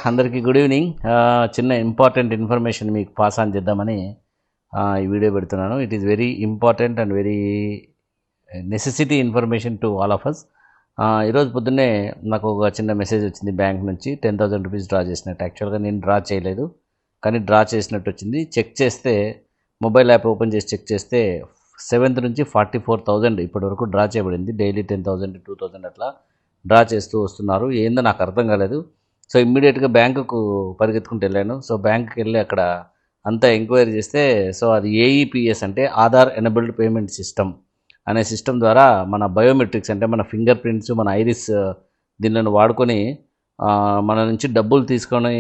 అందరికీ good evening. చిన్న important information మీకు పాస్ ఆన్ చేద్దామని ఈ వీడియో పెడుతున్నాను. It is very important and very necessity information to all of us. ఈరోజు పొద్దున్నే నాకు ఒక చిన్న మెసేజ్ వచ్చింది బ్యాంక్ నుంచి. 10,000 రూపీస్ డ్రా చేసినట్టు. యాక్చువల్గా నేను డ్రా చేయలేదు, కానీ డ్రా చేసినట్టు వచ్చింది. చెక్ చేస్తే మొబైల్ యాప్ ఓపెన్ చేసి చెక్ చేస్తే 7th నుంచి 44,000 ఇప్పటి వరకు డ్రా చేయబడింది. డైలీ 10,000 2,000 అట్లా డ్రా చేస్తూ వస్తున్నారు. ఏందో నాకు అర్థం కాలేదు. సో ఇమ్మీడియట్గా బ్యాంకుకు పరిగెత్తుకుంటూ వెళ్ళాను. సో బ్యాంకుకి వెళ్ళి అక్కడ అంతా ఎంక్వైరీ చేస్తే సో అది ఏఈపిఎస్ అంటే ఆధార్ ఎనబుల్డ్ పేమెంట్ సిస్టమ్ అనే సిస్టమ్ ద్వారా మన బయోమెట్రిక్స్ అంటే మన ఫింగర్ ప్రింట్స్, మన ఐరిస్ దీనిని వాడుకొని మన నుంచి డబ్బులు తీసుకొని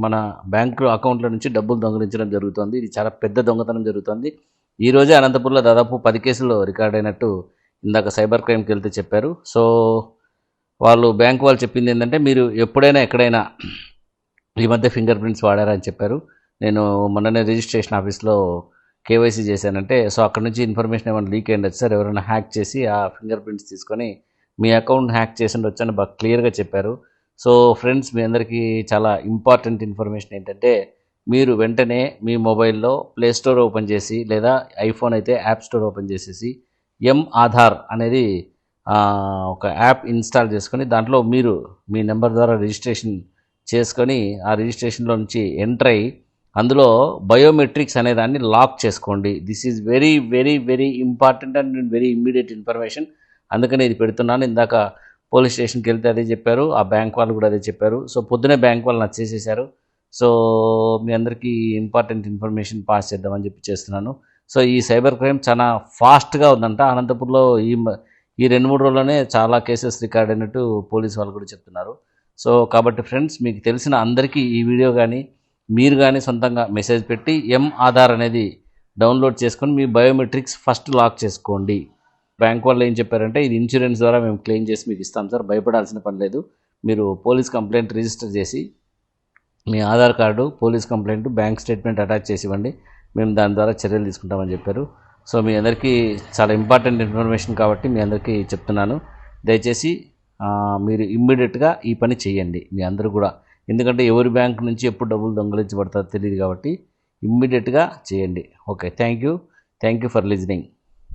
మన బ్యాంకు అకౌంట్ల నుంచి డబ్బులు దొంగిలించడం జరుగుతుంది. ఇది చాలా పెద్ద దొంగతనం జరుగుతుంది. ఈరోజే అనంతపురంలో దాదాపు 10 కేసులు రికార్డ్ అయినట్టు ఇందాక సైబర్ క్రైమ్కి వెళ్తే చెప్పారు. సో బ్యాంక్ వాళ్ళు చెప్పింది ఏంటంటే, మీరు ఎప్పుడైనా ఎక్కడైనా ఈ మధ్య ఫింగర్ ప్రింట్స్ వాడారని చెప్పారు. నేను మొన్ననే రిజిస్ట్రేషన్ ఆఫీస్లో కేవైసీ చేశానంటే, సో అక్కడ నుంచి ఇన్ఫర్మేషన్ ఏమైనా లీక్ అయ్యిండొచ్చు సార్, ఎవరైనా హ్యాక్ చేసి ఆ ఫింగర్ ప్రింట్స్ తీసుకొని మీ అకౌంట్ హ్యాక్ చేసి ఉండొచ్చు అని బాగా క్లియర్గా చెప్పారు. సో ఫ్రెండ్స్, మీ అందరికీ చాలా ఇంపార్టెంట్ ఇన్ఫర్మేషన్ ఏంటంటే, మీరు వెంటనే మీ మొబైల్లో ప్లే స్టోర్ ఓపెన్ చేసి, లేదా ఐఫోన్ అయితే యాప్ స్టోర్ ఓపెన్ చేసేసి ఆధార్ అనేది ఒక యాప్ ఇన్స్టాల్ చేసుకొని దాంట్లో మీరు మీ నెంబర్ ద్వారా రిజిస్ట్రేషన్ చేసుకొని ఆ రిజిస్ట్రేషన్లో నుంచి ఎంటర్ అయ్యి అందులో బయోమెట్రిక్స్ అనే దాన్ని లాక్ చేసుకోండి. This is very very very important and very immediate information. అందుకని ఇది పెడుతున్నాను. ఇందాక పోలీస్ స్టేషన్కి వెళ్తే అదే చెప్పారు, ఆ బ్యాంక్ వాళ్ళు కూడా అదే చెప్పారు. సో పొద్దునే బ్యాంక్ వాళ్ళు నాకు చేసేసారు. సో మీ అందరికీ ఇంపార్టెంట్ ఇన్ఫర్మేషన్ పాస్ చేద్దామని చెప్పి చేస్తున్నాను. సో ఈ సైబర్ క్రైమ్ చాలా ఫాస్ట్గా ఉందంట. అనంతపురంలో ఈ 2-3 రోజుల్లోనే చాలా కేసెస్ రికార్డ్ అయినట్టు పోలీస్ వాళ్ళు కూడా చెప్తున్నారు. సో కాబట్టి ఫ్రెండ్స్, మీకు తెలిసిన అందరికీ ఈ వీడియో కానీ మీరు కానీ సొంతంగా మెసేజ్ పెట్టి ఆధార్ అనేది డౌన్లోడ్ చేసుకొని మీ బయోమెట్రిక్స్ ఫస్ట్ లాక్ చేసుకోండి. బ్యాంక్ వాళ్ళు ఏం చెప్పారంటే, ఇది ఇన్సూరెన్స్ ద్వారా మేము క్లెయిమ్ చేసి మీకు ఇస్తాం సార్, భయపడాల్సిన పని లేదు, మీరు పోలీస్ కంప్లైంట్ రిజిస్టర్ చేసి మీ Aadhaar card, police complaint, bank statement attach చేసి ఇవ్వండి, మేము దాని ద్వారా చర్యలు తీసుకుంటామని చెప్పారు. సో మీ అందరికీ చాలా ఇంపార్టెంట్ ఇన్ఫర్మేషన్ కాబట్టి మీ అందరికీ చెప్తున్నాను. దయచేసి మీరు ఇమ్మీడియట్గా ఈ పని చేయండి మీ అందరూ కూడా. ఎందుకంటే ఎవరి బ్యాంక్ నుంచి ఎప్పుడు డబ్బులు దొంగిలించబడతారో తెలియదు కాబట్టి ఇమ్మీడియట్గా చేయండి. Okay, thank you for listening.